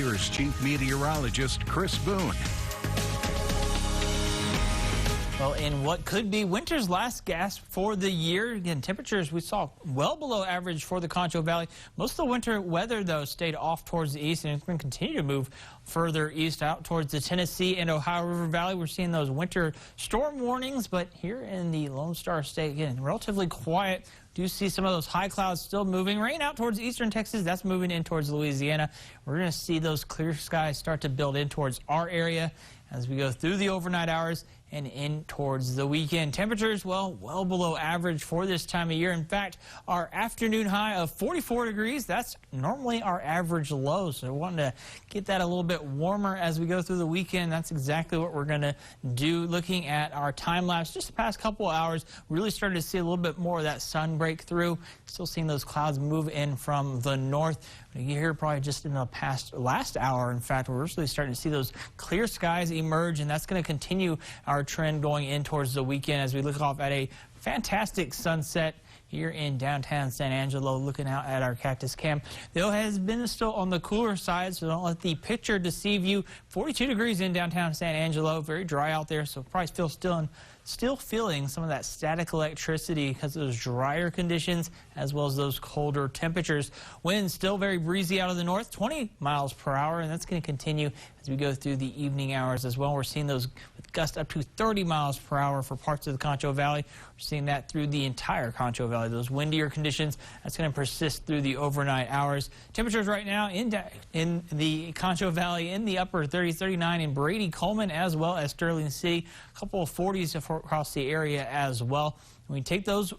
here's Chief Meteorologist Chris Boone. Well, in what could be winter's last gasp for the year, again, temperatures we saw well below average for the Concho Valley. Most of the winter weather, though, stayed off towards the east, and it's going to continue to move further east out towards the Tennessee and Ohio River Valley. We're seeing those winter storm warnings, but here in the Lone Star State, again, relatively quiet. Do see some of those high clouds still moving. Rain out towards eastern Texas. That's moving in towards Louisiana. We're going to see those clear skies start to build in towards our area as we go through the overnight hours and in towards the weekend. Temperatures, well below average for this time of year. In fact, our afternoon high of 44 degrees, that's normally our average low. So we're wanting to get that a little bit warmer as we go through the weekend. That's exactly what we're going to do. Looking at our time lapse, just the past couple of hours, really started to see a little bit more of that sun break through. Still seeing those clouds move in from the north. Here probably just in the last hour, in fact, we're really starting to see those clear skies emerge, and that's going to continue our trend going in towards the weekend as we look off at a fantastic sunset here in downtown San Angelo, looking out at our cactus cam. Though has been still on the cooler side, so don't let the picture deceive you. 42 degrees in downtown San Angelo, very dry out there, so probably still feeling some of that static electricity because of those drier conditions as well as those colder temperatures. Winds still very breezy out of the north, 20 miles per hour, and that's going to continue as we go through the evening hours as well. We're seeing those with gusts up to 30 miles per hour for parts of the Concho Valley. We're seeing that through the entire Concho Valley. Those windier conditions, that's going to persist through the overnight hours. Temperatures right now in the Concho Valley in the upper 30s, 39 in Brady, Coleman, as well as Sterling City. A couple of 40s across the area as well. When we take those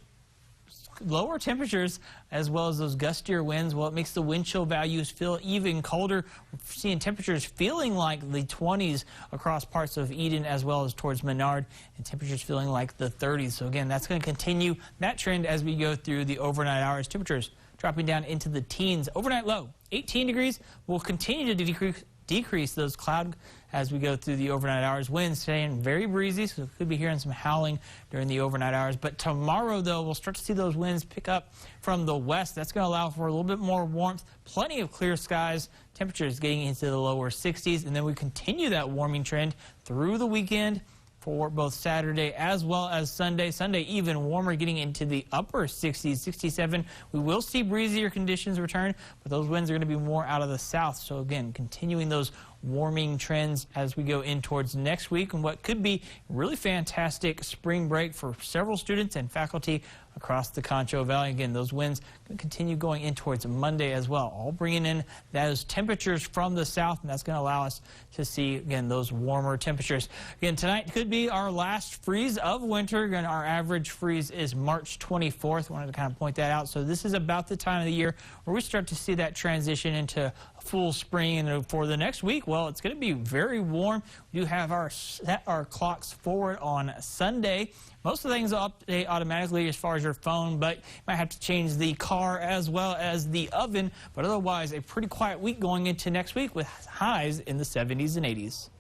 lower temperatures as well as those gustier winds, well, it makes the wind chill values feel even colder. We're seeing temperatures feeling like the 20s across parts of Eden as well as towards Menard, and temperatures feeling like the 30s. So again, that's going to continue that trend as we go through the overnight hours. Temperatures dropping down into the teens. Overnight low 18 degrees. We'll continue to decrease those cloud as we go through the overnight hours. Winds staying very breezy, so we could be hearing some howling during the overnight hours. But tomorrow, though, we'll start to see those winds pick up from the west. That's going to allow for a little bit more warmth, plenty of clear skies, temperatures getting into the lower 60s, and then we continue that warming trend through the weekend for both Saturday as well as Sunday. Sunday even warmer, getting into the upper 60s, 67. We will see breezier conditions return, but those winds are going to be more out of the south. So again, continuing those warming trends as we go in towards next week and what could be really fantastic spring break for several students and faculty across the Concho Valley. Again, those winds continue going in towards Monday as well, all bringing in those temperatures from the south, and that's going to allow us to see, again, those warmer temperatures. Again, tonight could be our last freeze of winter. Again, our average freeze is March 24th. Wanted to kind of point that out. So this is about the time of the year where we start to see that transition into full spring. And for the next week, well, it's going to be very warm. We do have set our clocks forward on Sunday. Most of the things will update automatically as far as your phone, but you might have to change the car as well as the oven. But otherwise, a pretty quiet week going into next week with highs in the 70s and 80s.